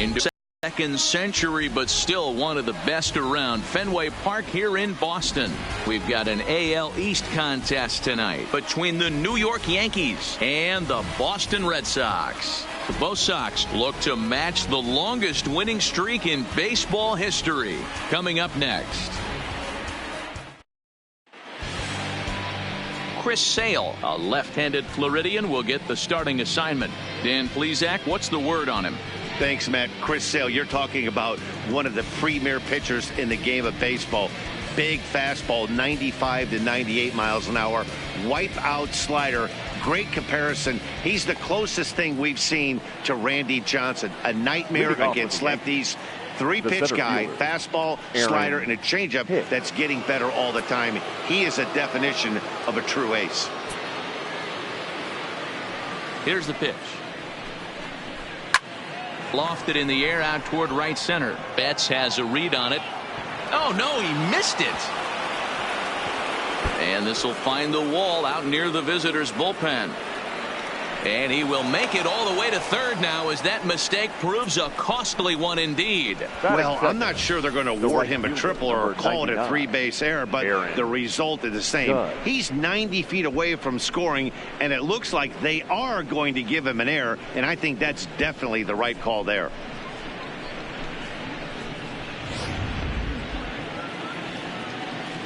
Into second century, but still one of the best around. Fenway Park here in Boston. We've got an AL East contest tonight between the New York Yankees and the Boston Red Sox. Both Sox look to match the longest winning streak in baseball history. Coming up next, Chris Sale, a left-handed Floridian, will get the starting assignment. Dan Plesac, what's the word on him? Thanks, Matt. Chris Sale, you're talking about one of the premier pitchers in the game of baseball. Big fastball, 95 to 98 miles an hour. Wipe out slider. Great comparison. He's the closest thing we've seen to Randy Johnson. A nightmare against lefties. Three-pitch guy, fastball, slider, and a changeup that's getting better all the time. He is a definition of a true ace. Here's the pitch. Lofted in the air out toward right center. Betts has a read on it. Oh, no, he missed it. And this will find the wall out near the visitors' bullpen. And he will make it all the way to third now as that mistake proves a costly one indeed. Well, I'm not sure they're going to award him a triple or call it a three-base error, but the result is the same. He's 90 feet away from scoring, and it looks like they are going to give him an error, and I think that's definitely the right call there.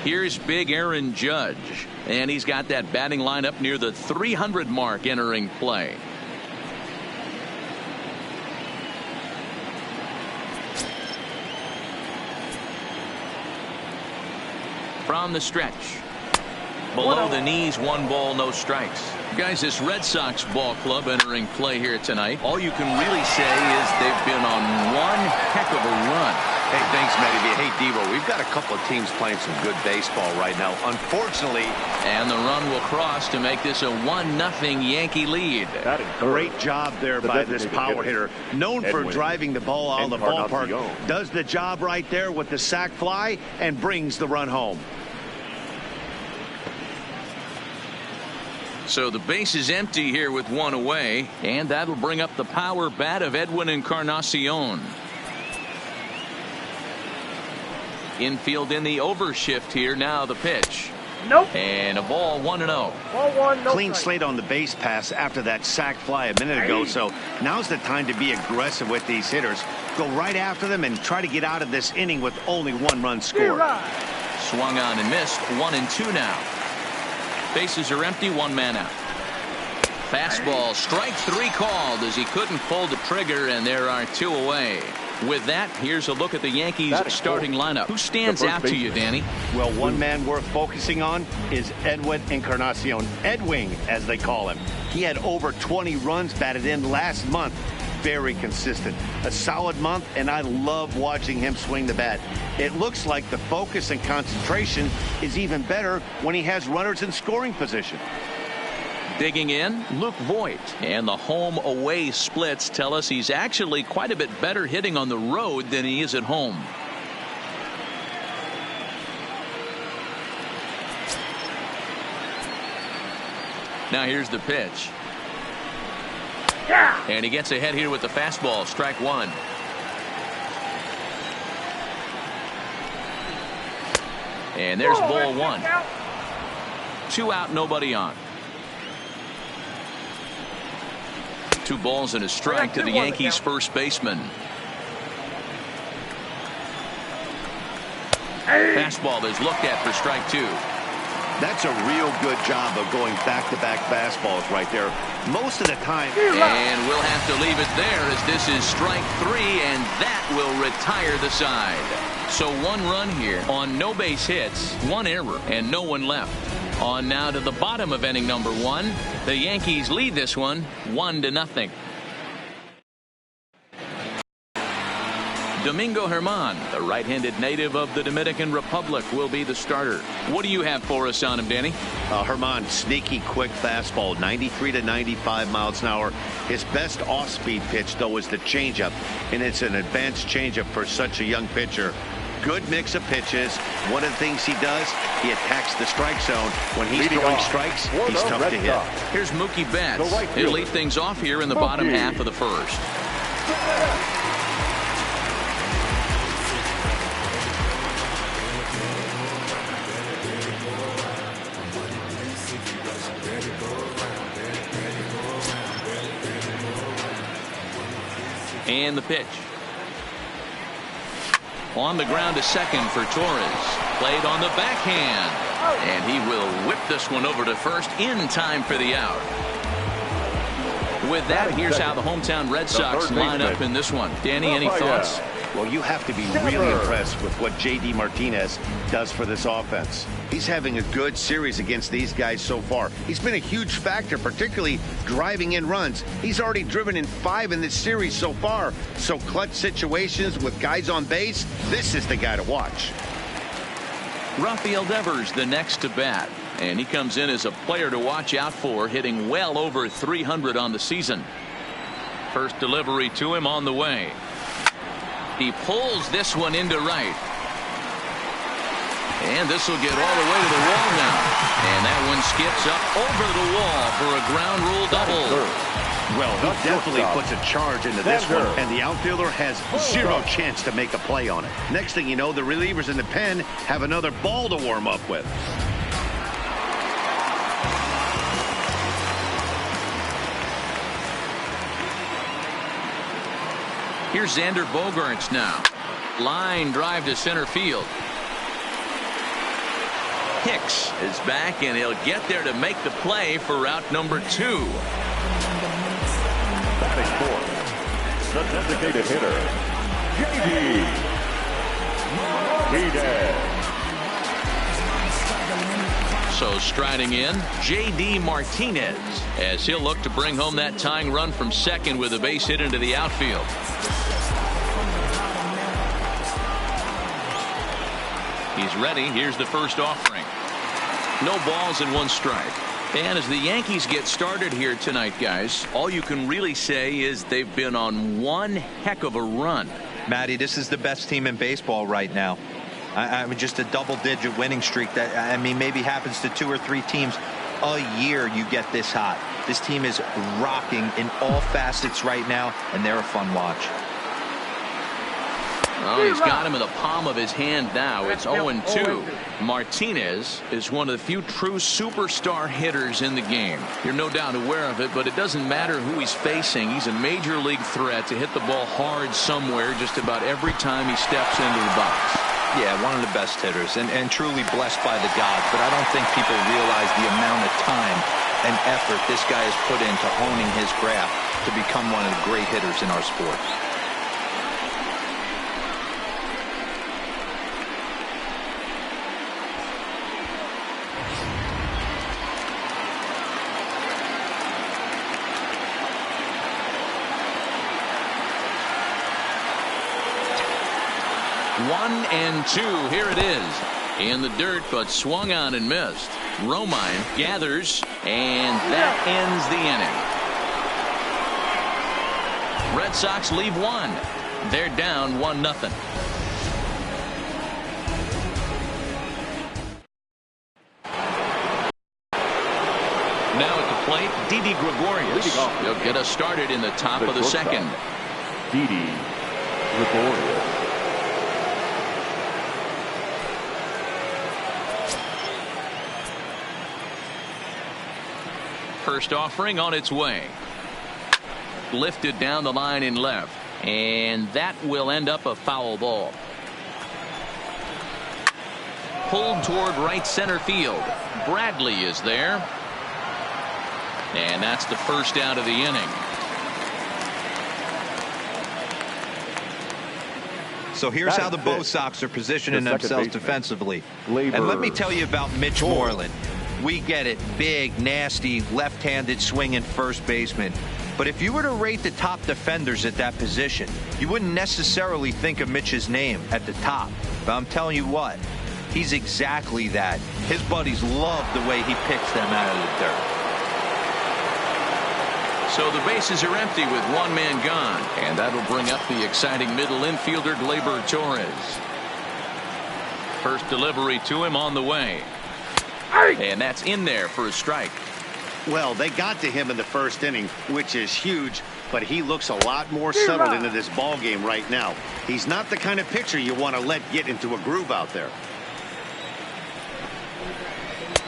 Here's big Aaron Judge, and he's got that batting lineup near the 300 mark entering play. From the stretch. Below the knees, 1 ball, no strikes. Guys, this Red Sox ball club entering play here tonight, all you can really say is they've been on one heck of a run. Hey, thanks, Matty. Hey, Devo, we've got a couple of teams playing some good baseball right now. Unfortunately. And the run will cross to make this a 1-0 Yankee lead. Great job there by this power hitter. Known for driving the ball out of the ballpark. Does the job right there with the sac fly and brings the run home. So the base is empty here with 1 away, and that'll bring up the power bat of Edwin Encarnacion. Infield in the overshift here. Now the pitch. Nope. And a ball, 1-0. Ball one, no Clean strike. slate on the base pass after that sac fly a minute ago. So now's the time to be aggressive with these hitters. Go right after them and try to get out of this inning with only 1 run scored. Swung on and missed. 1-2 now. Bases are empty. 1 man out. Fastball, strike 3 called as he couldn't pull the trigger, and there are 2 away. With that, here's a look at the Yankees starting lineup. Who stands out to you, Danny? Well, one man worth focusing on is Edwin Encarnacion. Edwing, as they call him. He had over 20 runs batted in last month. Very consistent. A solid month, and I love watching him swing the bat. It looks like the focus and concentration is even better when he has runners in scoring position. Digging in, Luke Voigt. And the home-away splits tell us he's actually quite a bit better hitting on the road than he is at home. Now here's the pitch. And he gets ahead here with the fastball. Strike 1. And there's ball 1. 2 out, nobody on. 2 balls and a strike to the Yankees first baseman. Fastball is looked at for strike 2. That's a real good job of going back-to-back fastballs right there. Most of the time. And we'll have to leave it there as this is strike 3, and that will retire the side. So 1 run here on no base hits, 1 error, and no one left. On now to the bottom of inning number 1. The Yankees lead this one 1-0. Domingo Germán, the right-handed native of the Dominican Republic, will be the starter. What do you have for us on him, Danny? Germán, sneaky quick fastball, 93 to 95 miles an hour. His best off-speed pitch, though, is the changeup, and it's an advanced changeup for such a young pitcher. Good mix of pitches. One of the things he does, he attacks the strike zone. When he's throwing strikes, he's tough to hit. Here's Mookie Betts. He'll lead things off here in the bottom half of the first. And the pitch. On the ground to second for Torres. Played on the backhand. And he will whip this one over to first in time for the out. With that, here's how the hometown Red Sox line up in this one. Danny, any thoughts? Well, you have to be really impressed with what J.D. Martinez does for this offense. He's having a good series against these guys so far. He's been a huge factor, particularly driving in runs. He's already driven in 5 in this series so far. So clutch situations with guys on base, this is the guy to watch. Rafael Devers the next to bat. And he comes in as a player to watch out for, hitting well over 300 on the season. First delivery to him on the way. He pulls this one into right. And this will get all the way to the wall now. And that one skips up over the wall for a ground rule double. Well, he definitely puts a charge into this one, and the outfielder has zero chance to make a play on it. Next thing you know, the relievers in the pen have another ball to warm up with. Here's Xander Bogaerts now. Line drive to center field. Hicks is back, and he'll get there to make the play for route number 2. Batting fourth, the designated hitter, J.D. Martinez. So striding in, J.D. Martinez, as he'll look to bring home that tying run from second with a base hit into the outfield. He's ready. Here's the first offering. No balls and 1 strike. And as the Yankees get started here tonight, guys, all you can really say is they've been on one heck of a run. Matty, this is the best team in baseball right now. I mean, just a double-digit winning streak that, I mean, maybe happens to 2 or 3 teams a year. You get this hot. This team is rocking in all facets right now, and they're a fun watch. Oh, he's got him in the palm of his hand now. It's 0-2. Martinez is one of the few true superstar hitters in the game. You're no doubt aware of it, but it doesn't matter who he's facing. He's a major league threat to hit the ball hard somewhere just about every time he steps into the box. Yeah, one of the best hitters and truly blessed by the gods, but I don't think people realize the amount of time and effort this guy has put into honing his craft to become one of the great hitters in our sport. One and 2. Here it is. In the dirt, but swung on and missed. Romine gathers, and that ends the inning. Red Sox leave 1. They're down 1-0. Now at the plate, Didi Gregorius. He'll get us started in the top of the second. Didi Gregorius. First offering on its way. Lifted down the line in left. And that will end up a foul ball. Pulled toward right center field. Bradley is there. And that's the first out of the inning. So here's how the Bo Sox are positioning themselves defensively. And let me tell you about Mitch Moreland. We get it. Big, nasty, left-handed swinging first baseman. But if you were to rate the top defenders at that position, you wouldn't necessarily think of Mitch's name at the top. But I'm telling you what, he's exactly that. His buddies love the way he picks them out of the dirt. So the bases are empty with 1 man gone. And that'll bring up the exciting middle infielder, Gleyber Torres. First delivery to him on the way. And that's in there for a strike. Well, they got to him in the first inning, which is huge, but he looks a lot more settled into this ball game right now. He's not the kind of pitcher you want to let get into a groove out there.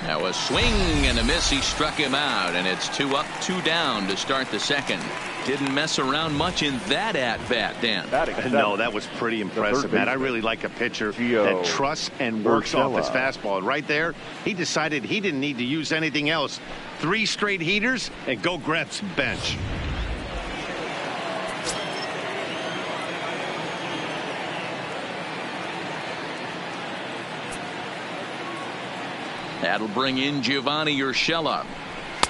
Now a swing and a miss. He struck him out, and it's 2 up, 2 down to start the second. Didn't mess around much in that at-bat, Dan. No, that was pretty impressive, Matt. I really like a pitcher that trusts and works off his fastball. And right there, he decided he didn't need to use anything else. 3 straight heaters and go grab some bench. That'll bring in Giovanni Urshela,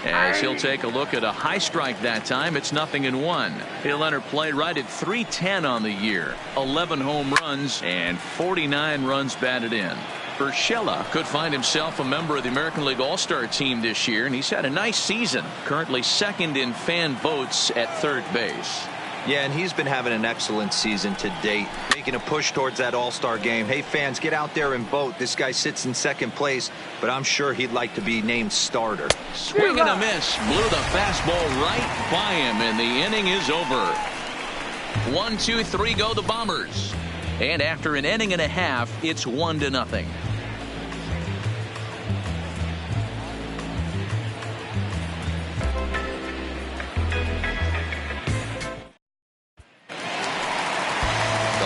as he'll take a look at a high strike that time. It's 0-1. He'll enter play right at .310 on the year. 11 home runs and 49 runs batted in. Urshela could find himself a member of the American League All-Star team this year, and he's had a nice season. Currently second in fan votes at third base. Yeah, and he's been having an excellent season to date, making a push towards that All-Star game. Hey, fans, get out there and vote. This guy sits in second place, but I'm sure he'd like to be named starter. Swing and a miss. Blew the fastball right by him, and the inning is over. 1, 2, 3 go the Bombers. And after an inning and a half, it's 1-0.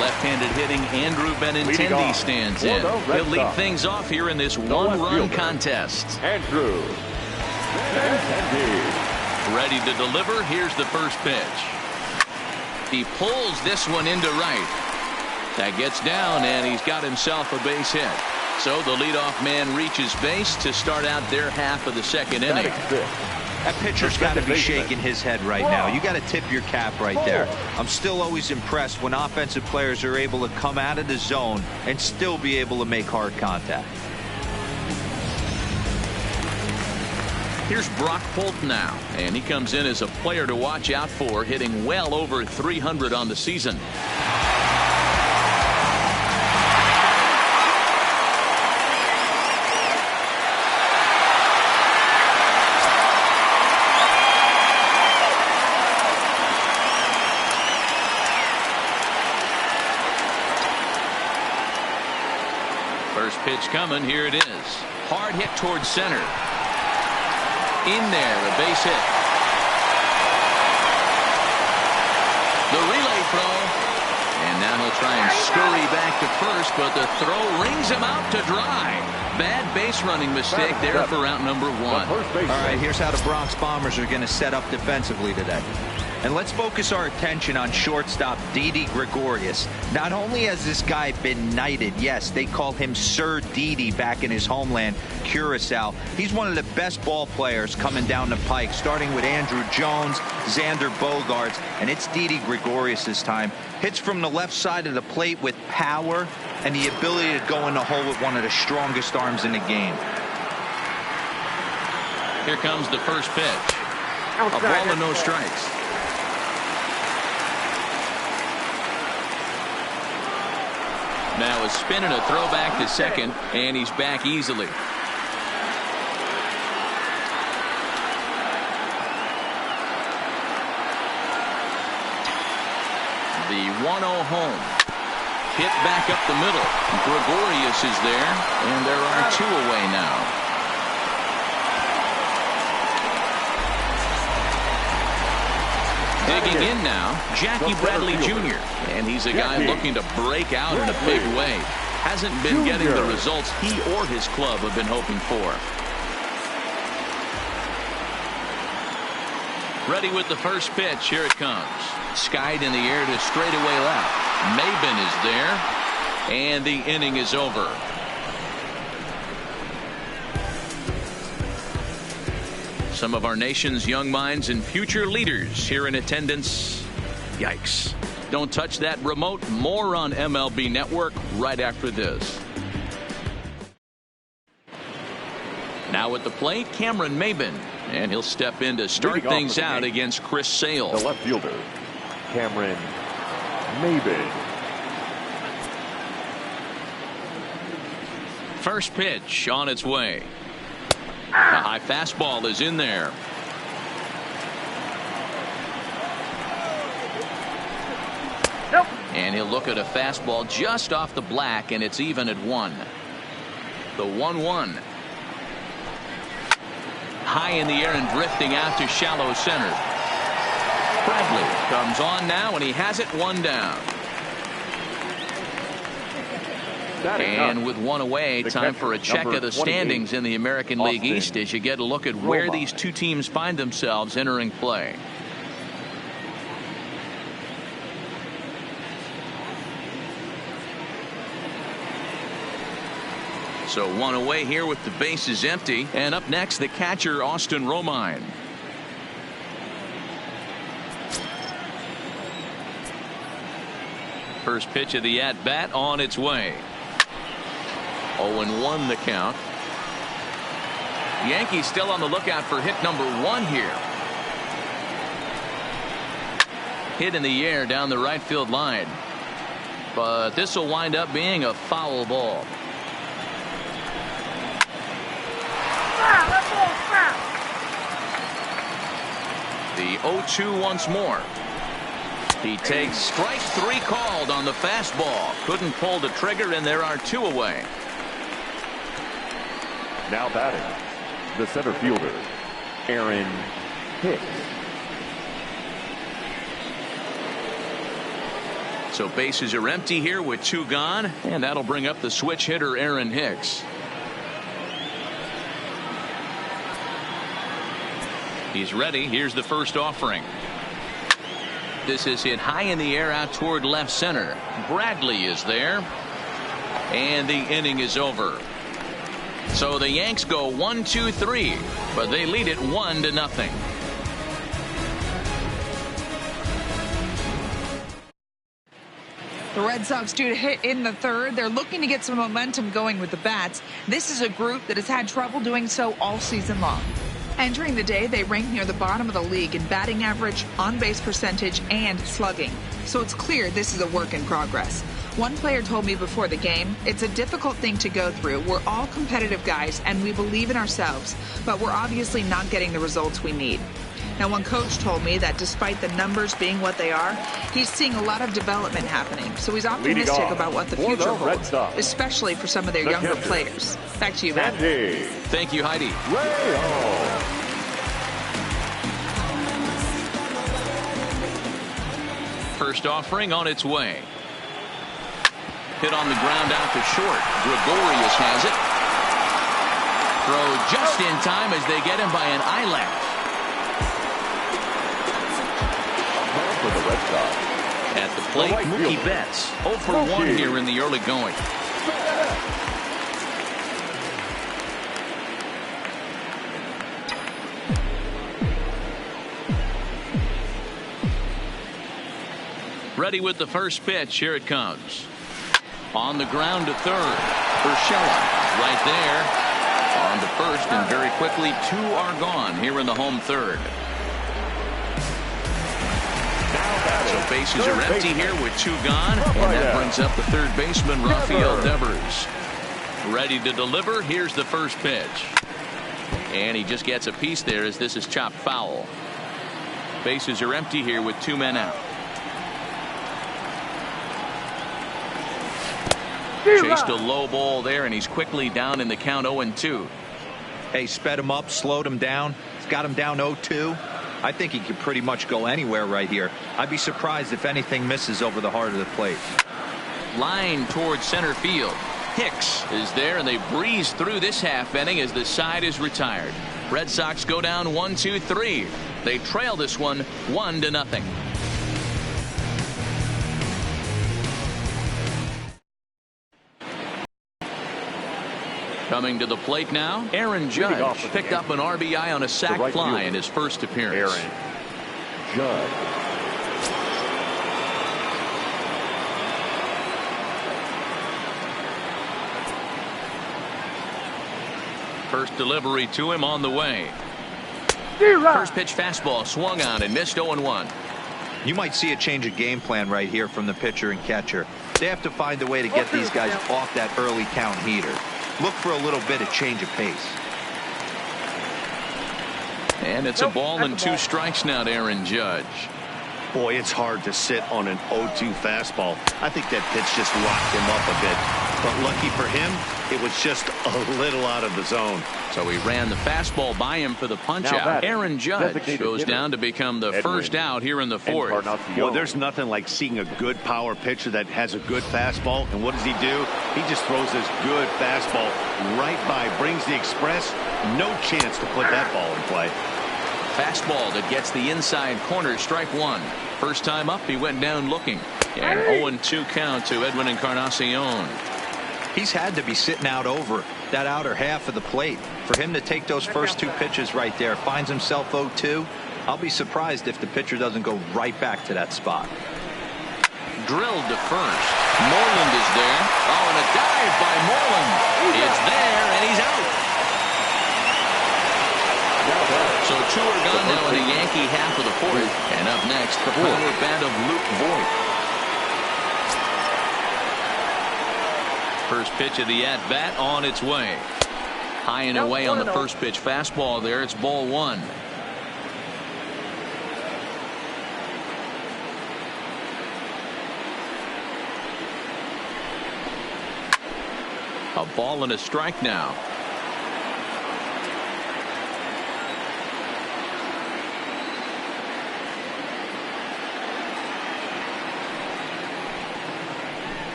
Left-handed hitting Andrew Benintendi stands in. He'll lead things off here in this one-run contest. Andrew Benintendi. Ready to deliver. Here's the first pitch. He pulls this one into right. That gets down, and he's got himself a base hit. So the leadoff man reaches base to start out their half of the second inning. That pitcher's got to be shaking his head right now. You got to tip your cap right there. I'm still always impressed when offensive players are able to come out of the zone and still be able to make hard contact. Here's Brock Holt now, and he comes in as a player to watch out for, hitting well over 300 on the season. First pitch coming. Here it is. Hard hit towards center. In there, a base hit. The relay throw. And now he'll try and scurry back to first, but the throw rings him out to dry. Bad base running mistake there for out number 1. All right, here's how the Bronx Bombers are going to set up defensively today. And let's focus our attention on shortstop Didi Gregorius. Not only has this guy been knighted, yes, they call him Sir Didi back in his homeland, Curacao. He's one of the best ball players coming down the pike, starting with Andrew Jones, Xander Bogaerts, and it's Didi Gregorius this time. Hits from the left side of the plate with power and the ability to go in the hole with one of the strongest arms in the game. Here comes the first pitch. A ball and no strikes. Now a spin and a throw back to second, and he's back easily. The 1-0 home. Hit back up the middle. Gregorius is there, and there are 2 away now. Digging in now, Jackie Bradley Jr. And he's a guy looking to break out in a big way. Hasn't been getting the results he or his club have been hoping for. Ready with the first pitch. Here it comes. Skied in the air to straightaway left. Maben is there, and the inning is over. Some of our nation's young minds and future leaders here in attendance. Yikes. Don't touch that remote. More on MLB Network right after this. Now at the plate, Cameron Maben. And he'll step in to start things out against Chris Sale. The left fielder, Cameron Maben. First pitch on its way. A high fastball is in there. Nope. And he'll look at a fastball just off the black, and it's even at 1. The 1-1. High in the air and drifting out to shallow center. Bradley comes on now, and he has it 1 down. And with 1 away, time for a check of the standings in the American League East as you get a look at where these two teams find themselves entering play. So 1 away here with the bases empty. And up next, the catcher, Austin Romine. First pitch of the at-bat on its way. 0-1 the count. Yankees still on the lookout for hit number 1 here. Hit in the air down the right field line. But this will wind up being a foul ball. The 0-2 once more. He takes strike 3 called on the fastball. Couldn't pull the trigger, and there are 2 away. Now batting, the center fielder, Aaron Hicks. So bases are empty here with 2 gone, and that'll bring up the switch hitter, Aaron Hicks. He's ready. Here's the first offering. This is hit high in the air out toward left center. Bradley is there. And the inning is over. So the Yanks go 1-2-3, but they lead it 1-0. The Red Sox due to hit in the 3rd. They're looking to get some momentum going with the bats. This is a group that has had trouble doing so all season long. Entering the day, they rank near the bottom of the league in batting average, on-base percentage, and slugging. So it's clear this is a work in progress. One player told me before the game, it's a difficult thing to go through. We're all competitive guys, and we believe in ourselves, but we're obviously not getting the results we need. Now, one coach told me that despite the numbers being what they are, he's seeing a lot of development happening. So he's optimistic about what the future holds, especially for some of their younger players. Back to you, Matt. Thank you, Heidi. First offering on its way. Hit on the ground out to short. Gregorius has it. Throw just in time as they get him by an eyelash. At the plate, Mookie Betts 0 for 1 here in the early going. Ready with the first pitch. Here it comes. On the ground to third. Urshela right there. On to first, and very quickly 2 are gone here in the home 3rd. So bases are empty here with 2 gone, and that brings up the 3rd baseman, Rafael Devers. Ready to deliver. Here's the first pitch. And he just gets a piece there as this is chopped foul. Bases are empty here with 2 men out. Chased a low ball there, and he's quickly down in the count 0-2. Hey, sped him up, slowed him down. It's got him down 0-2. I think he could pretty much go anywhere right here. I'd be surprised if anything misses over the heart of the plate. Line towards center field. Hicks is there, and they breeze through this half inning as the side is retired. Red Sox go down 1-2-3. They trail this one 1-0. Coming to the plate now, Aaron Judge picked up an RBI on a sac fly in his first appearance. Aaron Judge. First delivery to him on the way. First pitch fastball swung on and missed 0-1. You might see a change of game plan right here from the pitcher and catcher. They have to find a way to get these guys off that early count heater. Look for a little bit of change of pace. And it's a ball and 2 strikes now to Aaron Judge. Boy, it's hard to sit on an 0-2 fastball. I think that pitch just locked him up a bit. But lucky for him, it was just a little out of the zone. So he ran the fastball by him for the punch-out. Aaron Judge goes down to become the first out here in the fourth. Well, there's nothing like seeing a good power pitcher that has a good fastball. And what does he do? He just throws this good fastball right by, brings the express. No chance to put that ball in play. Fastball that gets the inside corner, strike one. First time up, he went down looking. And 0-2 count to Edwin Encarnacion. He's had to be sitting out over that outer half of the plate. For him to take those first two pitches right there, finds himself 0-2. I'll be surprised if the pitcher doesn't go right back to that spot. Drilled to first. Moreland is there. Oh, and a dive by Moreland. It's there, and he's out. So two are gone now in the Yankee half of the fourth. And up next, the power bat of Luke Voigt. First pitch of the at-bat on its way. High and away on the first pitch fastball there. It's ball one. A ball and a strike now.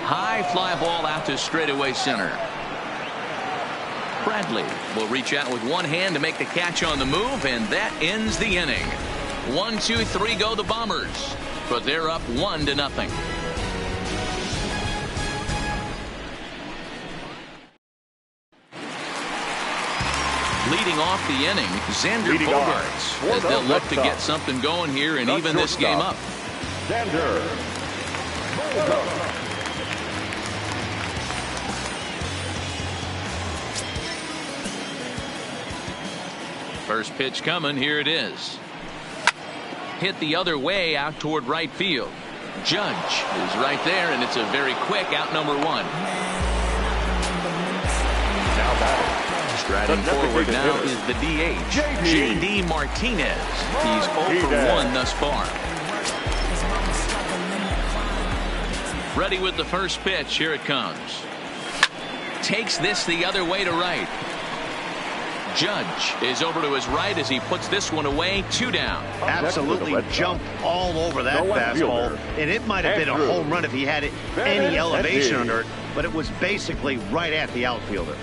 High fly ball out to straightaway center. Bradley will reach out with one hand to make the catch on the move, and that ends the inning. 1, 2, 3 go the Bombers, but they're up 1-0. Leading off the inning, Xander Bogaerts, as they'll look to get something going here and even this game up. Xander Bogaerts. First pitch coming. Here it is. Hit the other way out toward right field. Judge is right there, and it's a very quick out number one. Striding forward now is the DH, J.D. Martinez. He's 0 for 1 thus far. Ready with the first pitch. Here it comes. Takes this the other way to right. Judge is over to his right as he puts this one away. 2 down. Absolutely jumped all over that fastball, and it might have been a home run if he had any elevation under it, but it was basically right at the outfielder.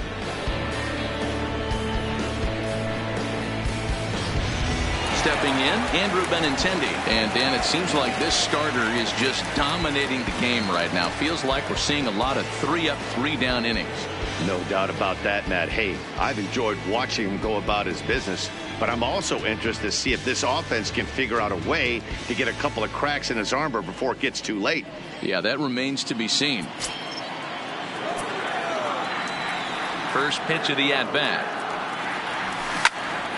Stepping in, Andrew Benintendi. And Dan, it seems like this starter is just dominating the game right now. Feels like we're seeing a lot of 3-up, 3-down innings. No doubt about that, Matt. Hey, I've enjoyed watching him go about his business, but I'm also interested to see if this offense can figure out a way to get a couple of cracks in his armor before it gets too late. Yeah, that remains to be seen. First pitch of the at-bat.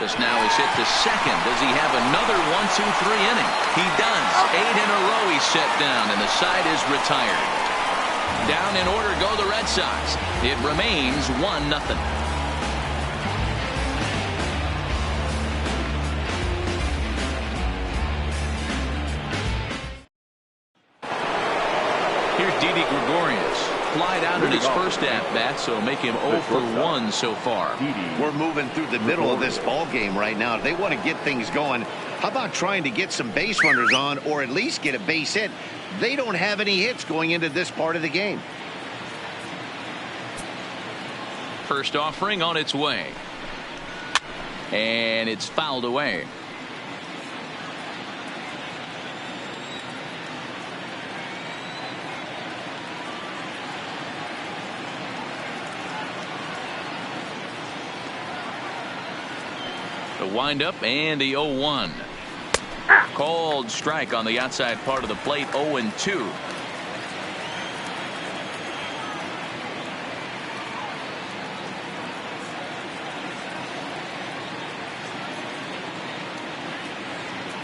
This now is hit to second. Does he have another 1-2-3 inning? He does. 8 in a row he's set down, and the side is retired. Down in order go the Red Sox. It remains 1-0. Here's Didi Gregorius. Flied out in his first at-bat, so make him 0 for 1 so far. We're moving through the middle of this ball game right now. If they want to get things going, how about trying to get some base runners on, or at least get a base hit? They don't have any hits going into this part of the game. First offering on its way. And it's fouled away. The windup and the 0-1. Called strike on the outside part of the plate. 0-2.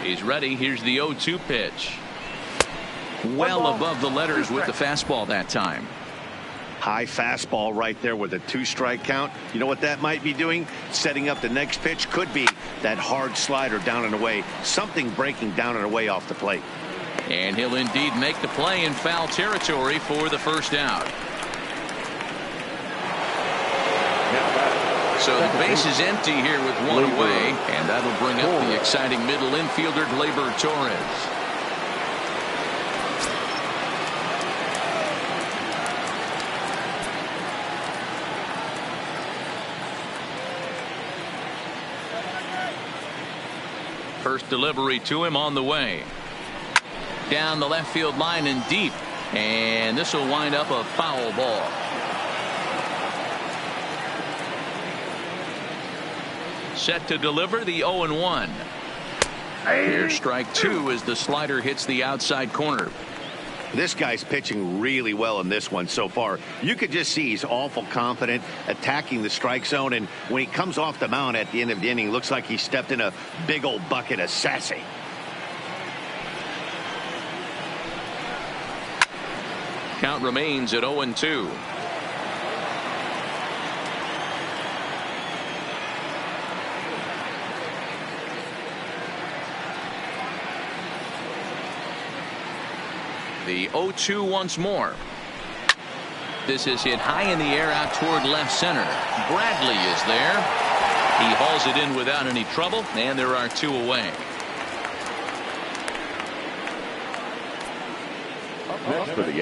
He's ready. Here's the 0-2 pitch. Well above the letters with the fastball that time. High fastball right there with a 2-strike count. You know what that might be doing? Setting up the next pitch. Could be that hard slider down and away. Something breaking down and away off the plate. And he'll indeed make the play in foul territory for the first out. So the base is empty here with one away, and that'll bring up the exciting middle infielder, Gleyber Torres. First delivery to him on the way. Down the left field line and deep. And this will wind up a foul ball. Set to deliver the 0-1. Here's strike two as the slider hits the outside corner. This guy's pitching really well in this one so far. You could just see he's awful confident attacking the strike zone, and when he comes off the mound at the end of the inning, looks like he stepped in a big old bucket of sassy. Count remains at 0-2. The 0-2 once more. This is hit high in the air out toward left center. Bradley is there. He hauls it in without any trouble, and there are two away.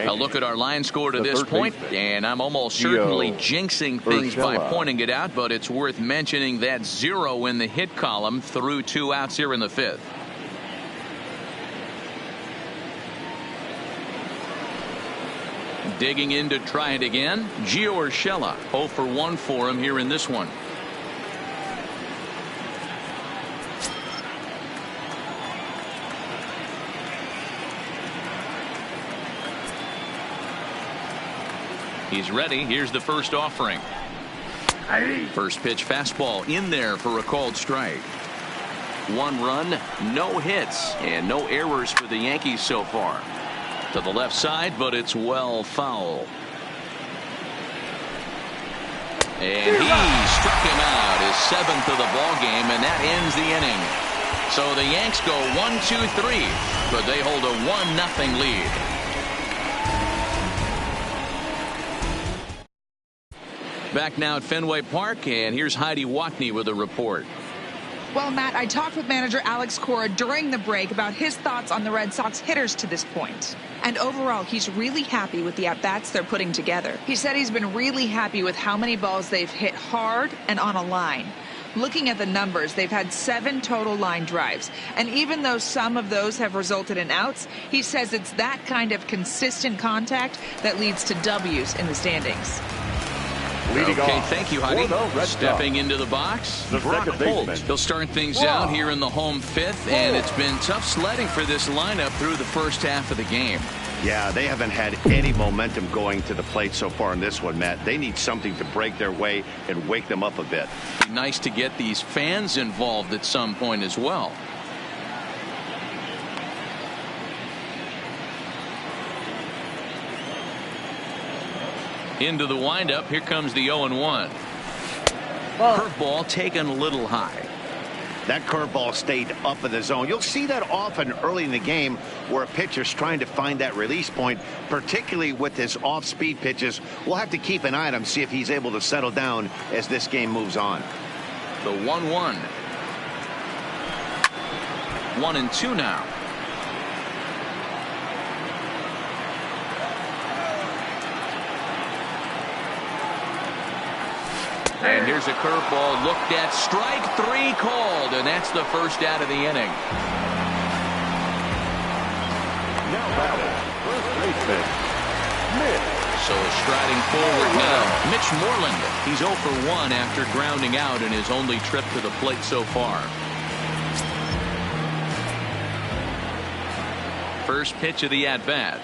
A look at our line score to this point, and I'm almost certainly jinxing things by pointing it out, but it's worth mentioning that 0 in the hit column through 2 outs here in the 5th. Digging in to try it again, Gio Urshela. 0 for 1 for him here in this one. He's ready. Here's the first offering. First pitch fastball in there for a called strike. 1 run, no hits, and no errors for the Yankees so far. To the left side, but it's well foul. And he struck him out, his 7th of the ball game, and that ends the inning. So the Yanks go 1-2-3, but they hold a 1-0 lead. Back now at Fenway Park, and here's Heidi Watney with a report. Well, Matt, I talked with manager Alex Cora during the break about his thoughts on the Red Sox hitters to this point. And overall, he's really happy with the at-bats they're putting together. He said he's been really happy with how many balls they've hit hard and on a line. Looking at the numbers, they've had 7 total line drives. And even though some of those have resulted in outs, he says it's that kind of consistent contact that leads to W's in the standings. Okay, thank you, Heidi. Stepping into the box, Brock Holt. He'll start things out here in the home 5th, and it's been tough sledding for this lineup through the first half of the game. Yeah, they haven't had any momentum going to the plate so far in this one, Matt. They need something to break their way and wake them up a bit. Be nice to get these fans involved at some point as well. Into the windup. Here comes the 0-1. Curveball taken a little high. That curveball stayed up in the zone. You'll see that often early in the game where a pitcher's trying to find that release point, particularly with his off-speed pitches. We'll have to keep an eye on him, see if he's able to settle down as this game moves on. The 1-1. 1-2 now. And here's a curveball looked at, strike 3 called, and that's the first out of the inning. Now batting, first baseman, Mitch. So striding forward now, Mitch Moreland. He's 0 for 1 after grounding out in his only trip to the plate so far. First pitch of the at-bat.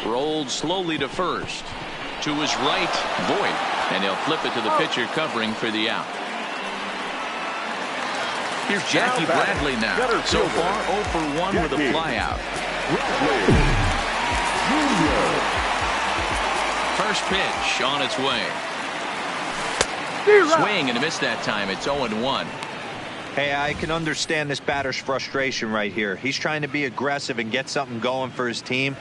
Rolled slowly to first. To his right, Voit. And he'll flip it to the pitcher covering for the out. Here's Jackie Bradley now. So far 0 for 1 with a flyout. First pitch on its way. Swing and a miss that time. It's 0-1. Hey, I can understand this batter's frustration right here. He's trying to be aggressive and get something going for his team.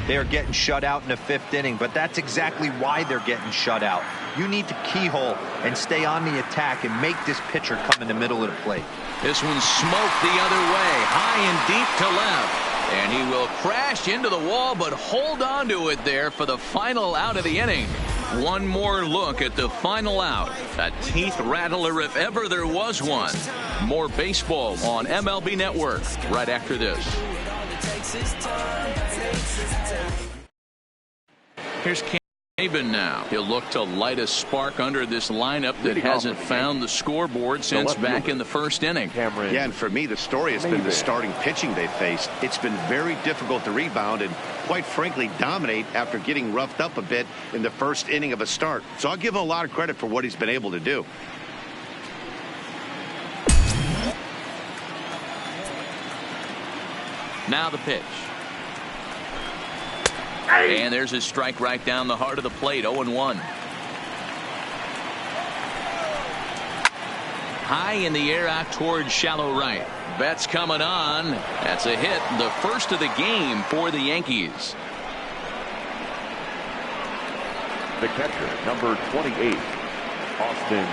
They are getting shut out in the 5th inning, but that's exactly why they're getting shut out. You need to keyhole and stay on the attack and make this pitcher come in the middle of the plate. This one's smoked the other way, high and deep to left. And he will crash into the wall, but hold on to it there for the final out of the inning. One more look at the final out. A teeth rattler if ever there was one. More baseball on MLB Network right after this. Here's Caban now. He'll look to light a spark under this lineup that hasn't found the scoreboard since back in the 1st inning. Yeah, and for me, the story has been the starting pitching they faced. It's been very difficult to rebound and, quite frankly, dominate after getting roughed up a bit in the 1st inning of a start. So I'll give him a lot of credit for what he's been able to do. Now the pitch. And there's a strike right down the heart of the plate, 0-1. High in the air out towards shallow right. Betts coming on. That's a hit, the first of the game for the Yankees. The catcher, number 28, Austin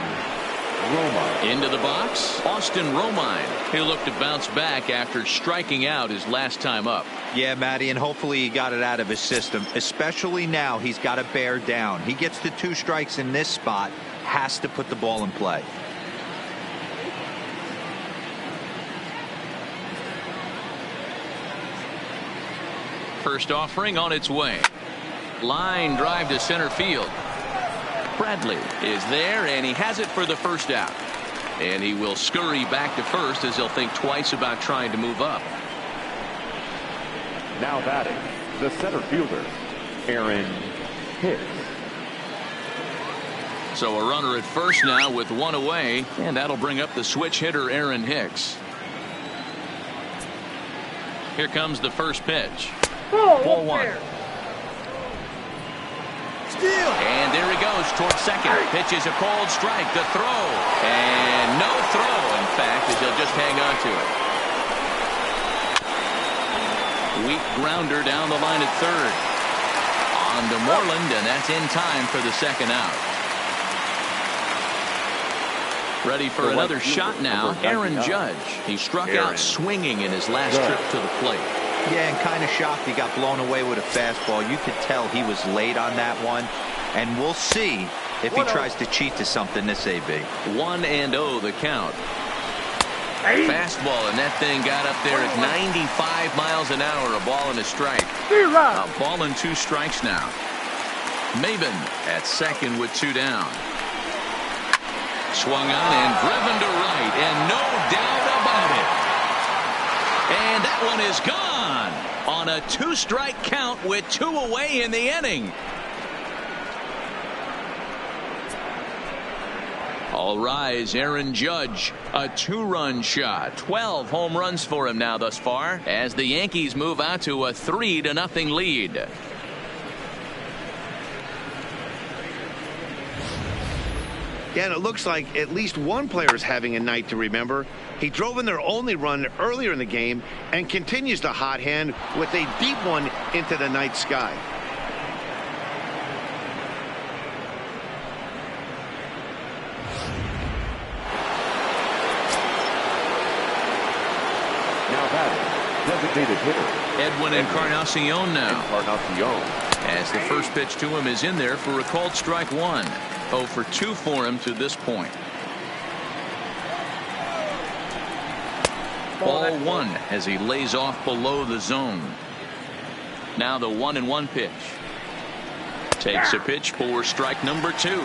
Romine. Into the box, Austin Romine. He'll look to bounce back after striking out his last time up. Yeah, Matty, and hopefully he got it out of his system. Especially now, he's got to bear down. He gets the 2 strikes in this spot, has to put the ball in play. First offering on its way. Line drive to center field. Bradley is there, and he has it for the first out. And he will scurry back to first as he'll think twice about trying to move up. Now batting, the center fielder, Aaron Hicks. So a runner at first now with 1 away, and that'll bring up the switch hitter Aaron Hicks. Here comes the first pitch. Ball 1. And there he goes towards second. Pitches a cold strike. The throw. And no throw, in fact, as he'll just hang on to it. Weak grounder down the line at third. On to Moreland, and that's in time for the second out. Ready for another shot now, Aaron Judge. He struck out swinging in his last trip to the plate. Yeah, and kind of shocked he got blown away with a fastball. You could tell he was late on that one. And we'll see if he tries to cheat to something this AB. 1-0 the count. Fastball, and that thing got up there at 95 miles an hour. A ball and a strike. A ball and 2 strikes now. Maben at second with 2 down. Swung on and driven to right, and no doubt about it. And that one is gone on a 2-strike count with 2 away in the inning. All rise, Aaron Judge, a 2-run shot. 12 home runs for him now thus far as the Yankees move out to a 3-0 lead. Yeah, and it looks like at least one player is having a night to remember. He drove in their only run earlier in the game and continues to hot hand with a deep one into the night sky. Now batting, designated hitter, Edwin Encarnacion now. Encarnacion. As the first pitch to him is in there for a called strike 1. 0 for 2 for him to this point. Ball 1 as he lays off below the zone. Now the 1-1 pitch. Takes a pitch for strike number 2.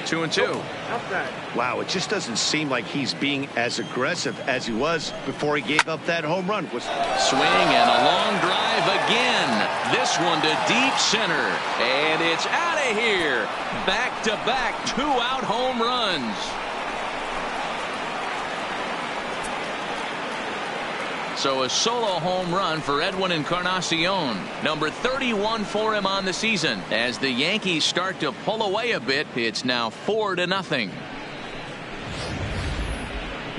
Two and two. Wow, it just doesn't seem like he's being as aggressive as he was before he gave up that home run. Swing and a long drive again. This one to deep center. And it's out of here. Back-to-back 2-out home runs. So a solo home run for Edwin Encarnacion. Number 31 for him on the season. As the Yankees start to pull away a bit, it's now 4-0.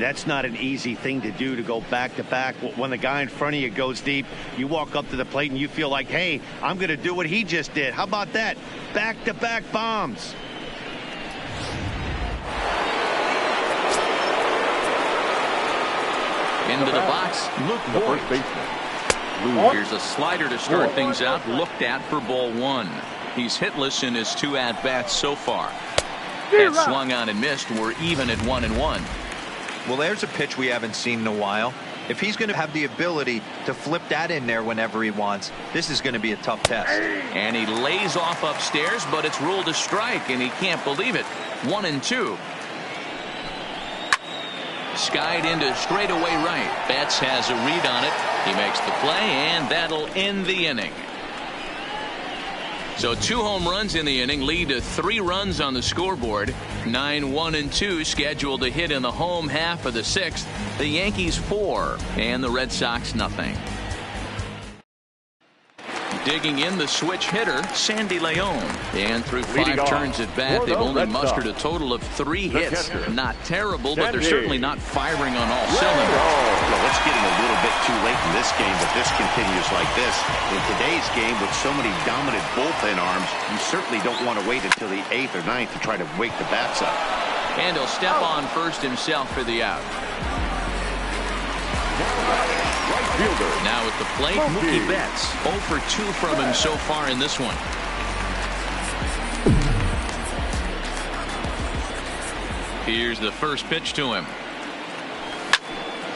That's not an easy thing to do, to go back-to-back. When the guy in front of you goes deep, you walk up to the plate and you feel like, hey, I'm going to do what he just did. How about that? Back-to-back bombs. Into the box, Luke Boyd. Here's a slider to start things out, looked at for ball one. He's hitless in his 2 at-bats so far. That swung on and missed. We're even at 1-1. Well, there's a pitch we haven't seen in a while. If he's going to have the ability to flip that in there whenever he wants, this is going to be a tough test. And he lays off upstairs, but it's ruled a strike, and he can't believe it. 1-2. Skied into straightaway right. Betts has a read on it. He makes the play, and that'll end the inning. So 2 home runs in the inning lead to 3 runs on the scoreboard. 9-1-2 scheduled to hit in the home half of the 6th. The Yankees 4 and the Red Sox nothing. Digging in the switch hitter, Sandy Leon. And through 5 turns at bat, they've only mustered a total of 3 hits. Not terrible, but they're certainly not firing on all cylinders. Well, it's getting a little bit too late in this game, but this continues like this. In today's game, with so many dominant bullpen arms, you certainly don't want to wait until the 8th or 9th to try to wake the bats up. And he'll step on first himself for the out. Now at the plate, Mookie Betts. 0 for 2 from him so far in this one. Here's the first pitch to him.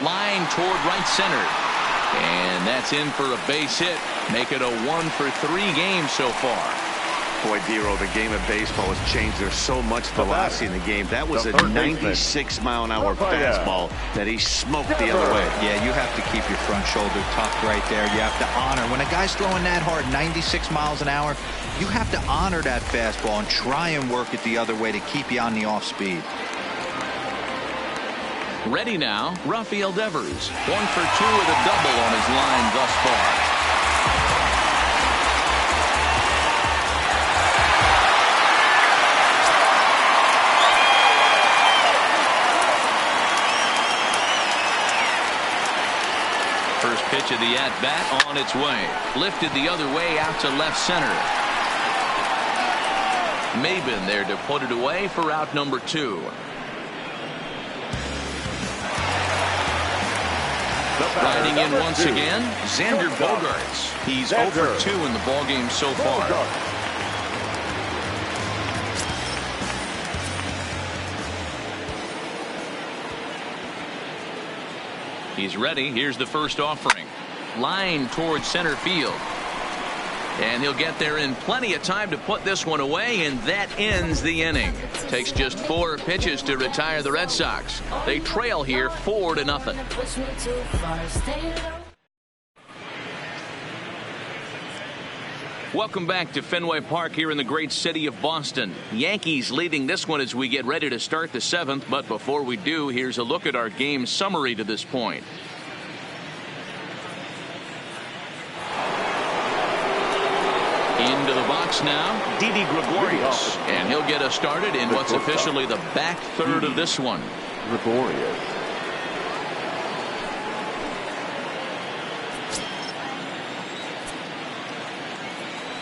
Line toward right center. And that's in for a base hit. Make it a 1 for 3 game so far. Boy, Dero, the game of baseball has changed. There's so much velocity in the game. That was a 96-mile-an-hour fastball that he smoked the other way. Yeah, you have to keep your front shoulder tucked right there. You have to honor. When a guy's throwing that hard, 96 miles an hour, you have to honor that fastball and try and work it the other way to keep you on the off speed. Ready now, Rafael Devers. 1 for 2 with a double on his line thus far. First pitch of the at-bat on its way. Lifted the other way out to left center. Maben there to put it away for out number 2. Riding in once again, Xander Bogaerts. He's 0 for 2 in the ballgame so far. He's ready. Here's the first offering. Line towards center field. And he'll get there in plenty of time to put this one away, and that ends the inning. Takes just 4 pitches to retire the Red Sox. They trail here 4-0. Welcome back to Fenway Park here in the great city of Boston. Yankees leading this one as we get ready to start the 7th. But before we do, here's a look at our game summary to this point. Into the box now, Didi Gregorius. And he'll get us started in what's officially the back third of this one. Gregorius.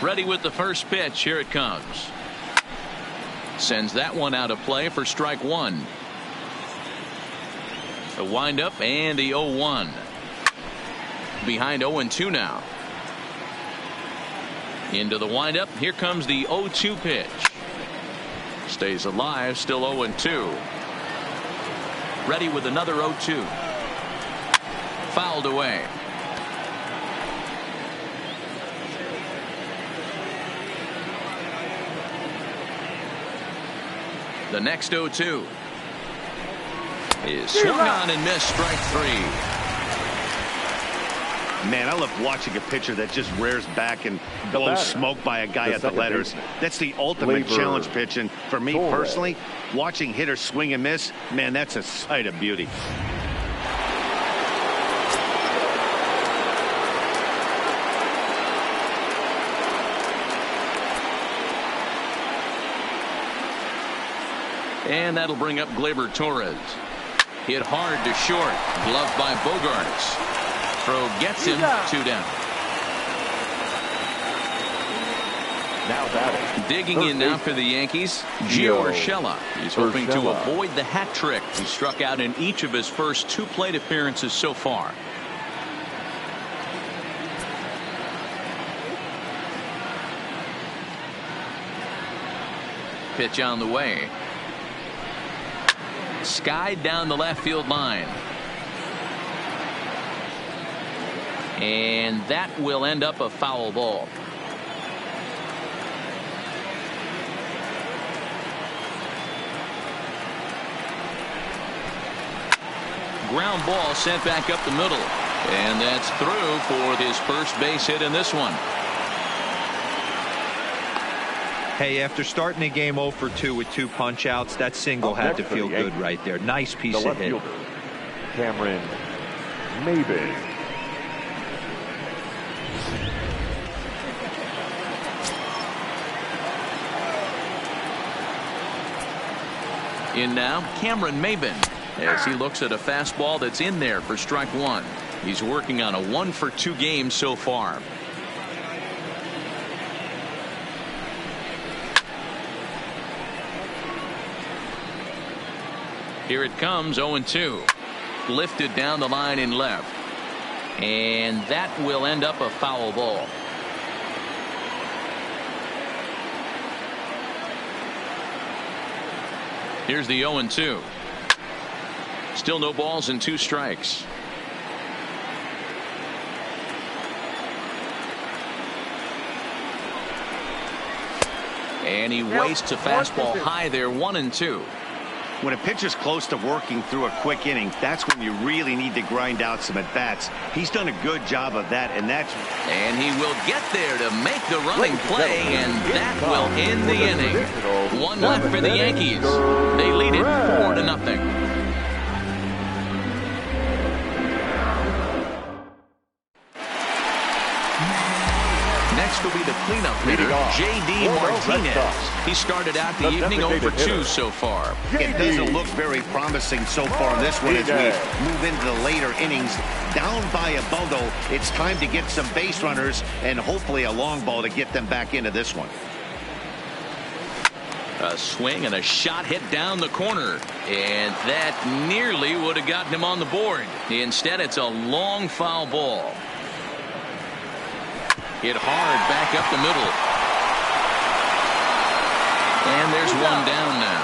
Ready with the first pitch. Here it comes. Sends that one out of play for strike 1. A windup and the 0-1. Behind 0-2 now. Into the windup. Here comes the 0-2 pitch. Stays alive. Still 0-2. Ready with another 0-2. Fouled away. The next 0-2 is swung on and missed. Strike 3. Man, I love watching a pitcher that just rears back and blows smoke by a guy at the letters. That's the ultimate challenge pitch. And for me personally, watching hitters swing and miss, man, that's a sight of beauty. And that'll bring up Gleyber Torres. Hit hard to short. Gloved by Bogarts. Throw gets him. 2 down. Now batting. Digging in now for the Yankees, Gio Urshela. He's hoping to avoid the hat trick. He struck out in each of his first 2 plate appearances so far. Pitch on the way. Skied down the left field line. And that will end up a foul ball. Ground ball sent back up the middle. And that's through for his first base hit in this one. Hey, after starting the game 0 for 2 with 2 punch outs, that single had to feel good right there. Nice piece of hit. Fielder, Cameron Maybin. In now, Cameron Maybin, as he looks at a fastball that's in there for strike 1. He's working on a 1 for 2 game so far. Here it comes, 0-2. Lifted down the line in left. And that will end up a foul ball. Here's the 0-2. Still no balls and 2 strikes. And he wastes a fastball high there, 1-2. When a pitcher's close to working through a quick inning, that's when you really need to grind out some at-bats. He's done a good job of that, and he will get there to make the running play, and that will end the inning. 1 left for the Yankees. They lead it 4-0. Next will be the cleanup hitter, J.D. Martinez. He started out the evening 0 for 2 so far. It doesn't look very promising so far in this one as we move into the later innings. Down by a bundle, it's time to get some base runners and hopefully a long ball to get them back into this one. A swing and a shot hit down the corner, and that nearly would have gotten him on the board. Instead, it's a long foul ball. Hit hard back up the middle. And there's 1 down now.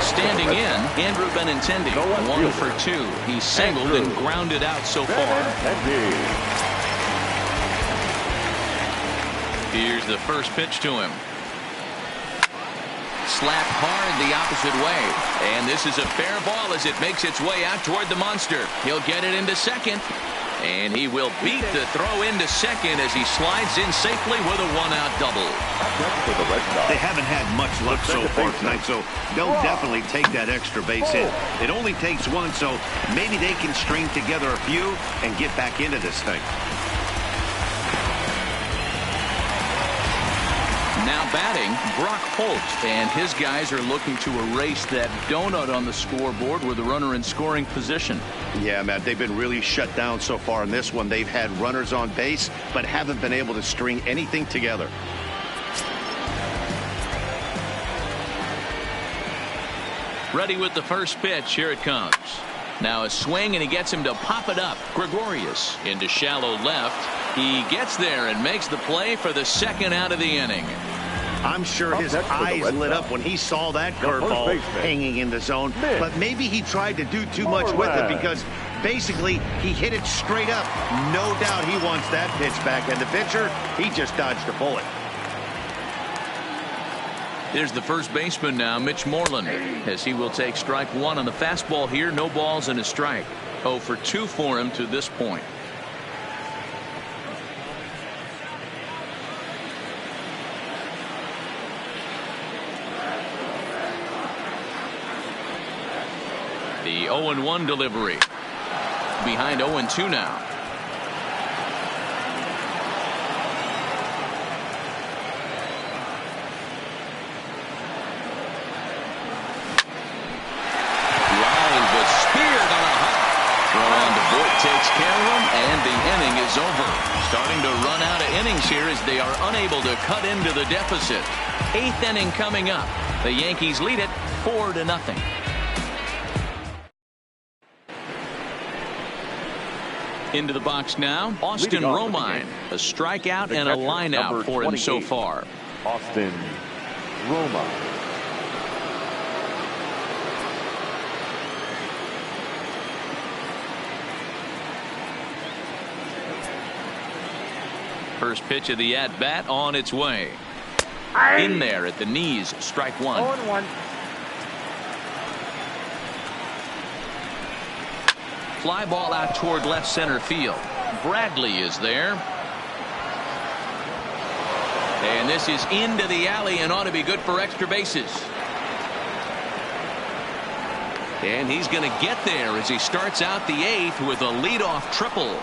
Standing in, Andrew Benintendi, 1 for 2. He's singled and grounded out so far. Here's the first pitch to him. Slapped hard the opposite way. And this is a fair ball as it makes its way out toward the monster. He'll get it into second. And he will beat the throw into second as he slides in safely with a 1-out double. They haven't had much luck so far tonight, so they'll definitely take that extra base hit. It only takes 1, so maybe they can string together a few and get back into this thing. Now batting, Brock Holt, and his guys are looking to erase that donut on the scoreboard with a runner in scoring position. Yeah, Matt, they've been really shut down so far in this one. They've had runners on base, but haven't been able to string anything together. Ready with the first pitch. Here it comes. Now a swing, and he gets him to pop it up. Gregorius into shallow left. He gets there and makes the play for the 2nd out of the inning. I'm sure his eyes lit up when he saw that curveball hanging in the zone, but maybe he tried to do too much with it because basically he hit it straight up. No doubt he wants that pitch back, and the pitcher, he just dodged a bullet. There's the first baseman now, Mitch Moreland, as he will take strike 1 on the fastball here. No balls and a strike. 0 for 2 for him to this point. The 0-1 delivery. Behind 0-2 now. Boyd takes care of him, and the inning is over. Starting to run out of innings here as they are unable to cut into the deficit. 8th inning coming up. The Yankees lead it 4-0. Into the box now, Austin Romine. A strikeout and a line out for him so far. Austin Romine. First pitch of the at-bat on its way. In there at the knees, strike one. 0-1. Fly ball out toward left center field. Bradley is there. And this is into the alley and ought to be good for extra bases. And he's going to get there as he starts out the 8th with a leadoff triple.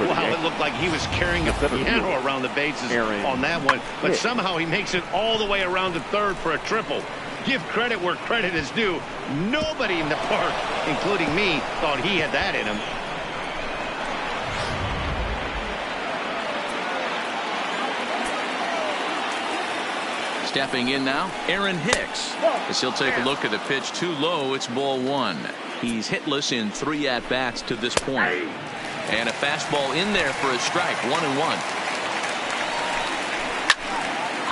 Wow, it looked like he was carrying a piano around the bases on that one. But somehow he makes it all the way around to third for a triple. Give credit where credit is due. Nobody in the park, including me, thought he had that in him. Stepping in now, Aaron Hicks. As he'll take a look at the pitch too low, it's ball one. He's hitless in 3 at-bats to this point. And a fastball in there for a strike, 1-1.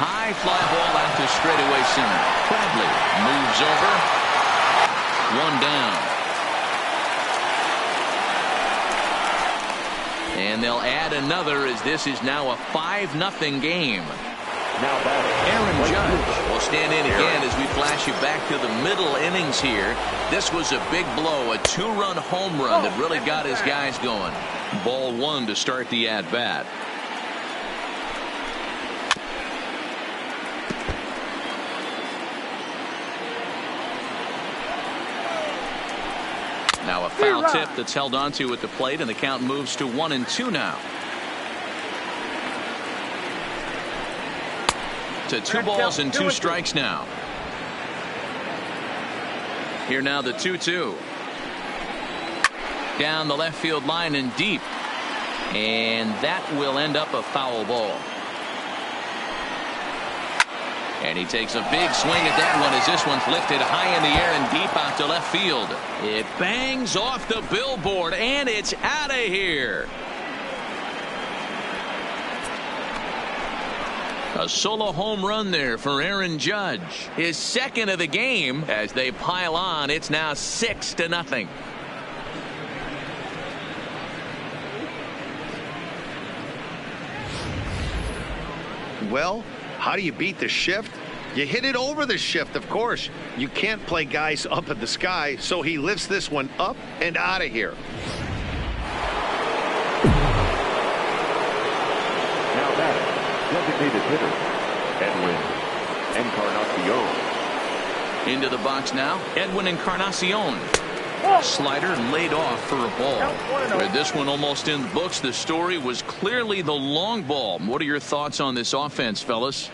High fly ball out to straightaway center. Bradley moves over. 1 down. And they'll add another as this is now a 5-0 game. Aaron Judge will stand in again as we flash you back to the middle innings here. This was a big blow, a 2-run home run that really got his guys going. Ball one to start the at-bat. Now a foul tip that's held onto at the plate, and the count moves to 1-2 now. To 2 balls and 2 strikes now. Here now the 2-2. Down the left field line and deep. And that will end up a foul ball. And he takes a big swing at that one as this one's lifted high in the air and deep out to left field. It bangs off the billboard and it's out of here. A solo home run there for Aaron Judge. His second of the game as they pile on. It's now 6-0. Well, how do you beat the shift? You hit it over the shift, of course. You can't play guys up at the sky, so he lifts this one up and out of here. Now batting, designated hitter, Edwin Encarnacion. Into the box now, Edwin Encarnacion. Slider laid off for a ball. With this one almost in the books, the story was clearly the long ball. What are your thoughts on this offense, fellas?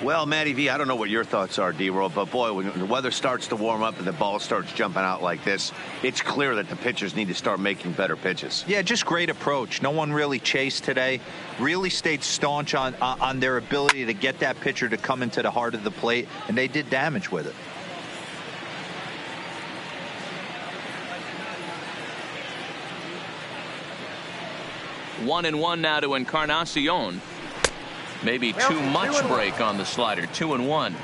Well, Matty V, I don't know what your thoughts are, D-Roll, but boy, when the weather starts to warm up and the ball starts jumping out like this, it's clear that the pitchers need to start making better pitches. Yeah, just great approach. No one really chased today. Really stayed staunch on their ability to get that pitcher to come into the heart of the plate, and they did damage with it. One and one now to Encarnacion. Maybe too much break on the slider. 2-1.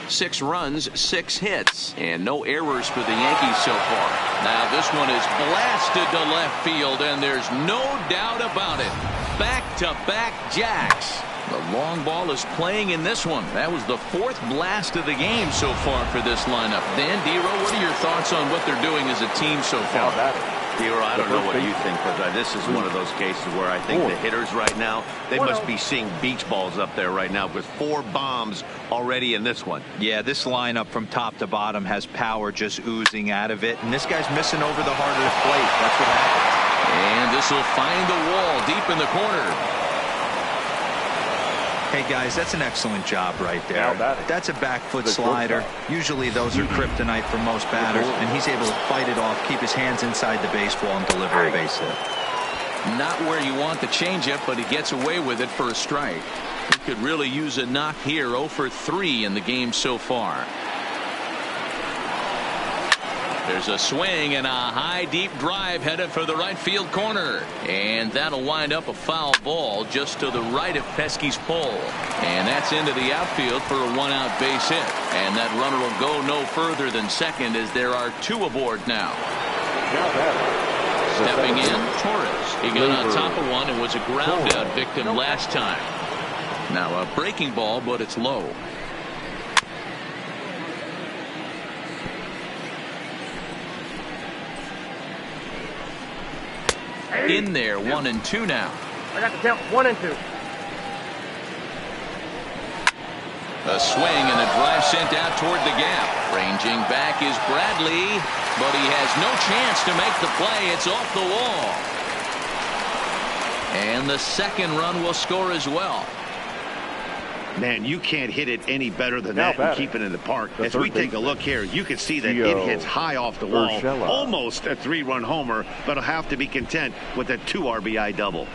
6 runs, 6 hits, and no errors for the Yankees so far. Now this one is blasted to left field, and there's no doubt about it. Back-to-back jacks. The long ball is playing in this one. That was the 4th blast of the game so far for this lineup. Dan, D-Roll, what are your thoughts on what they're doing as a team so far? D-Roll, I don't know what you think, but this is one of those cases where I think the hitters right now, they must be seeing beach balls up there right now with 4 bombs already in this one. Yeah, this lineup from top to bottom has power just oozing out of it, and this guy's missing over the heart of the plate. That's what happens. And this will find the wall deep in the corner. Hey, guys, that's an excellent job right there. That's a back foot slider. Usually those are kryptonite for most batters, and he's able to fight it off, keep his hands inside the baseball, and deliver a base hit. Not where you want the changeup, but he gets away with it for a strike. He could really use a knock here. 0 for 3 in the game so far. There's a swing and a high deep drive headed for the right field corner, and that'll wind up a foul ball just to the right of Pesky's pole, and that's into the outfield for a 1-out base hit, and that runner will go no further than second as there are 2 aboard now. Stepping in, Torres. He got on top of one and was a ground out victim last time. Now a breaking ball, but it's low. In there, 1 and 2 now. I got the count, 1 and 2. A swing and a drive sent out toward the gap. Ranging back is Bradley, but he has no chance to make the play. It's off the wall. And the second run will score as well. Man, you can't hit it any better than that and keep it in the park. As we take a look here, you can see that it hits high off the wall. Almost a 3-run homer, but he'll have to be content with a 2 RBI double.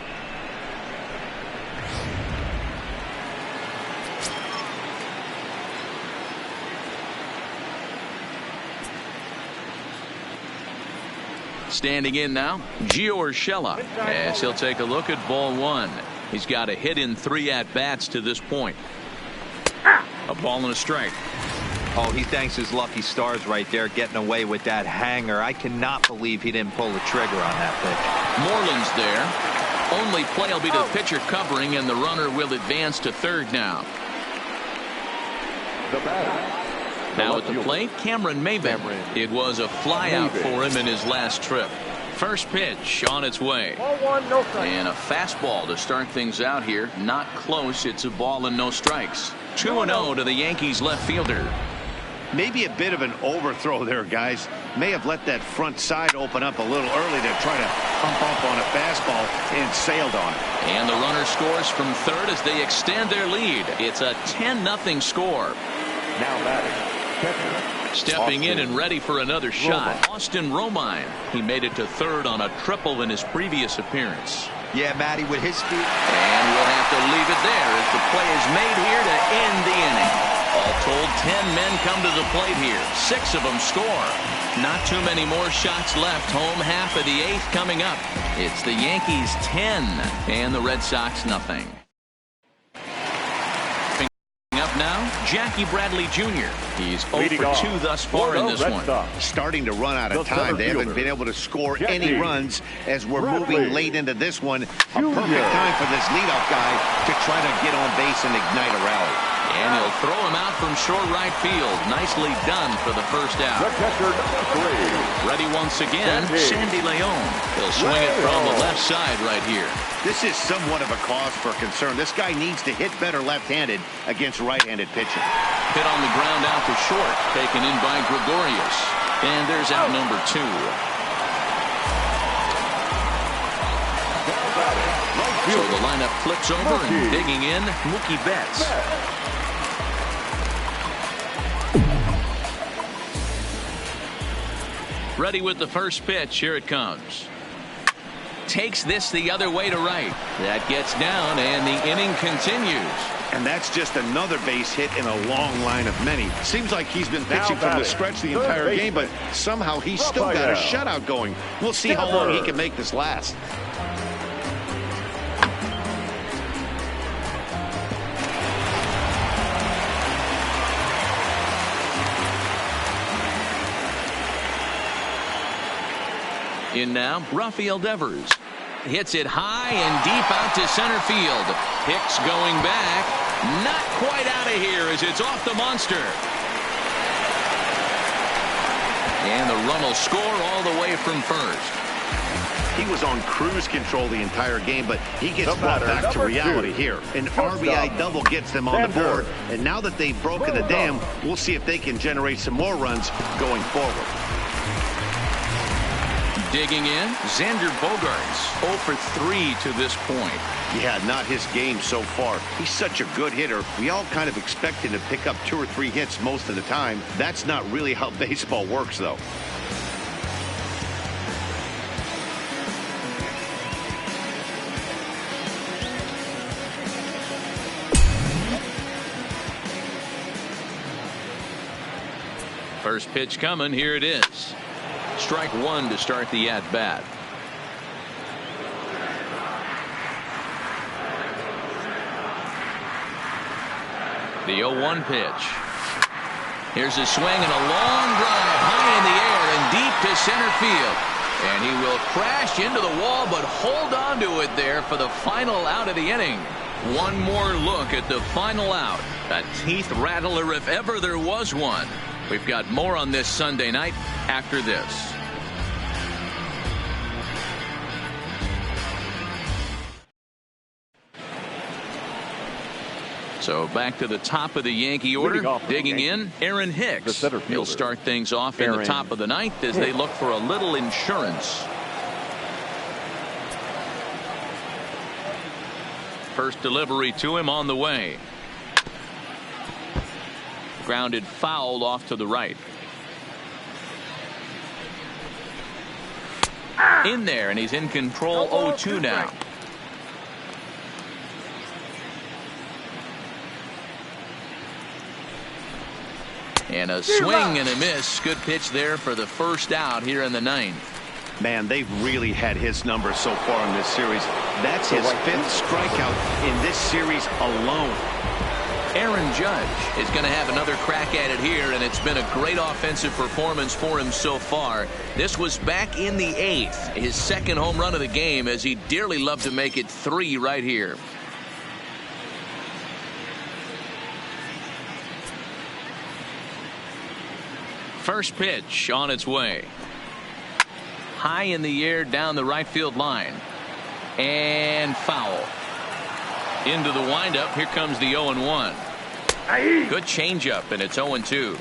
Standing in now, Gio Urshela, as he'll take a look at ball 1. He's got a hit in 3 at-bats to this point. A ball and a strike. Oh, he thanks his lucky stars right there, getting away with that hanger. I cannot believe he didn't pull the trigger on that pitch. Moreland's there. Only play will be to the pitcher covering, and the runner will advance to third now. Now at the plate, Cameron Maybin. It was a flyout for him in his last trip. First pitch on its way. Ball 1, no strikes. And a fastball to start things out here. Not close. It's a ball and no strikes. 2-0 to the Yankees left fielder. Maybe a bit of an overthrow there, guys. May have let that front side open up a little early to try to pump up on a fastball and sailed on it. And the runner scores from third as they extend their lead. It's a 10-0 score. Now batting. Stepping in and ready for another shot, Austin Romine. He made it to third on a triple in his previous appearance. Yeah, Matty, with his speed. And we'll have to leave it there as the play is made here to end the inning. All told, 10 men come to the plate here. 6 of them score. Not too many more shots left. Home half of the 8th coming up. It's the Yankees 10 and the Red Sox nothing. Now, Jackie Bradley Jr. He's 0 for 2 thus far in this one. Starting to run out of time. They haven't been able to score any runs as we're moving late into this one. A perfect time for this leadoff guy to try to get on base and ignite a rally. And he'll throw him out from short right field. Nicely done for the first out. Ready once again, Sandy Leon. He'll swing it from the left side right here. This is somewhat of a cause for concern. This guy needs to hit better left-handed against right-handed pitching. Hit on the ground out to short. Taken in by Gregorius. And there's out number 2. So the lineup flips over and digging in, Mookie Betts. Ready with the first pitch. Here it comes. Takes this the other way to right. That gets down, and the inning continues. And that's just another base hit in a long line of many. Seems like he's been pitching from the stretch the entire game, but somehow he's still got a shutout going. We'll see how long he can make this last. In now, Rafael Devers. Hits it high and deep out to center field. Hicks going back. Not quite out of here as it's off the monster. And the run will score all the way from first. He was on cruise control the entire game, but he gets brought back to reality here. An RBI double gets them on the board, and now that they've broken the dam, we'll see if they can generate some more runs going forward. Digging in, Xander Bogaerts, 0 for 3 to this point. Yeah, not his game so far. He's such a good hitter. We all kind of expect him to pick up 2 or 3 hits most of the time. That's not really how baseball works, though. First pitch coming. Here it is. Strike 1 to start the at-bat. The 0-1 pitch. Here's a swing and a long drive high in the air and deep to center field. And he will crash into the wall, but hold on to it there for the final out of the inning. One more look at the final out. A teeth rattler if ever there was one. We've got more on this Sunday night after this. So back to the top of the Yankee order. Digging in, Aaron Hicks. He'll start things off in the top of the ninth as they look for a little insurance. First delivery to him on the way. Grounded foul off to the right. In there, and he's in control. 0-2 now. And a swing and a miss. Good pitch there for the first out here in the ninth. Man, they've really had his number so far in this series. That's his 5th strikeout in this series alone. Aaron Judge is going to have another crack at it here, and it's been a great offensive performance for him so far. This was back in the 8th, his 2nd home run of the game, as he dearly loved to make it 3 right here. First pitch on its way. High in the air down the right field line. And foul. Into the windup. Here comes the 0-1. Good changeup, and it's 0-2.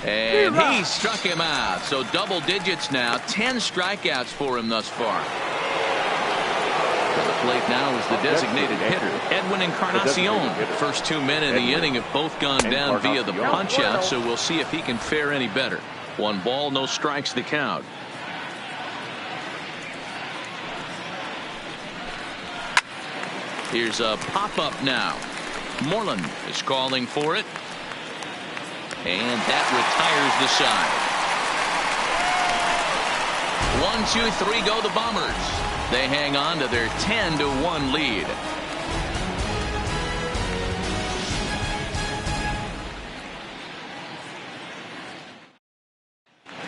And he struck him out. So double digits now. 10 strikeouts for him thus far. To the plate now is the designated hitter, Edwin Encarnacion. First 2 men in the inning have both gone down via the punch out, so we'll see if he can fare any better. 1 ball, no strikes the count. Here's a pop-up now. Moreland is calling for it. And that retires the side. 1, 2, 3 go the Bombers. They hang on to their 10-1 lead.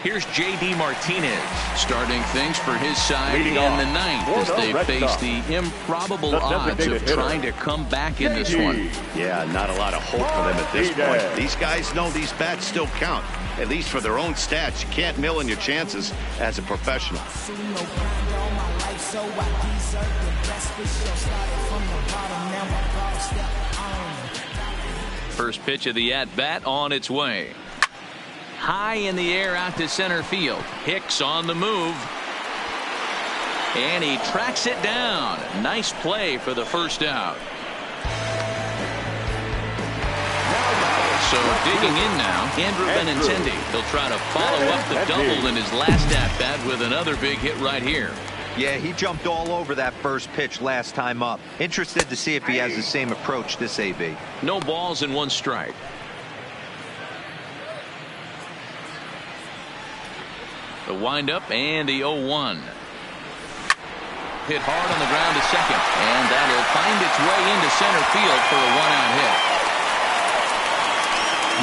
Here's J.D. Martinez starting things for his side in the ninth as they face the improbable odds of trying to come back in this one. Yeah, not a lot of hope for them at this point. These guys know these bats still count, at least for their own stats. You can't mill in your chances as a professional. First pitch of the at-bat on its way. High in the air out to center field. Hicks on the move. And he tracks it down. Nice play for the first out. So digging in now, Andrew Benintendi. He'll try to follow up the double in his last at-bat with another big hit right here. Yeah, he jumped all over that first pitch last time up. Interested to see if he has the same approach this AB. No balls and 1 strike. The windup and the 0-1. Hit hard on the ground to second, and that'll find its way into center field for a 1-out hit.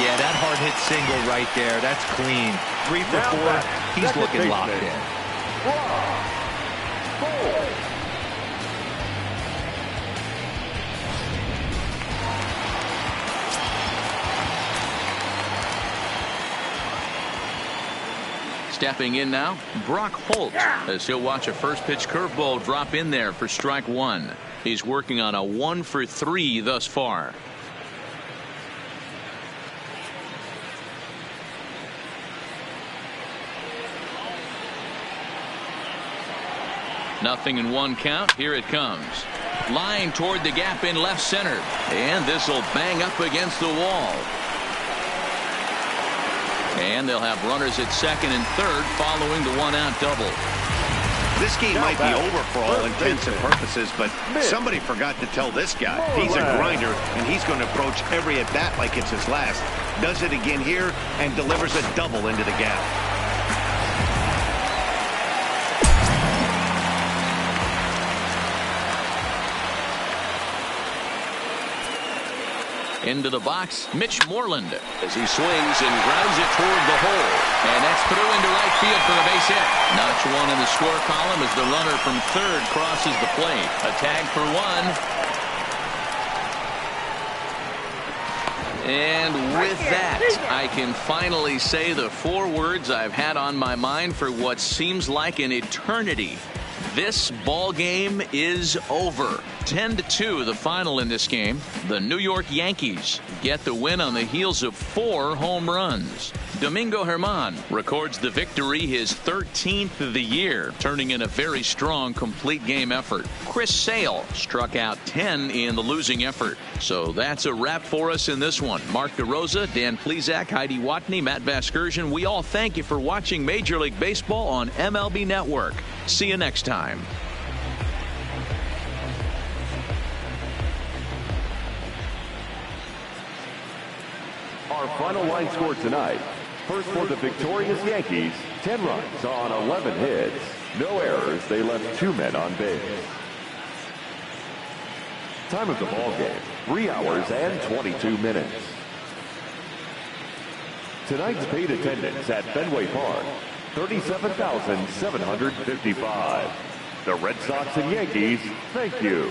Yeah, that hard hit single right there. That's clean. 3 for 4. He's looking locked in. Stepping in now, Brock Holt, as he'll watch a first pitch curveball drop in there for strike 1. He's working on a 1 for 3 thus far. 0-1 count. Here it comes. Line toward the gap in left center. And this will bang up against the wall. And they'll have runners at second and third following the one-out double. This game might be over for all intents and purposes, but somebody forgot to tell this guy. He's a grinder, and he's going to approach every at-bat like it's his last. Does it again here and delivers a double into the gap. Into the box, Mitch Moreland as he swings and grounds it toward the hole. And that's through into right field for a base hit. Notch one in the score column as the runner from third crosses the plate. A tag for one. And with that, I can finally say the 4 words I've had on my mind for what seems like an eternity. This ball game is over. 10-2 the final in this game. The New York Yankees get the win on the heels of 4 home runs. Domingo Germán records the victory, his 13th of the year, turning in a very strong complete game effort. Chris Sale struck out 10 in the losing effort. So that's a wrap for us in this one. Mark DeRosa, Dan Plesac, Heidi Watney, Matt Vasgersian, we all thank you for watching Major League Baseball on MLB Network. See you next time. Our final line score tonight. First for the victorious Yankees, 10 runs on 11 hits. No errors. They left 2 men on base. Time of the ball game, 3 hours and 22 minutes. Tonight's paid attendance at Fenway Park, 37,755. The Red Sox and Yankees, thank you.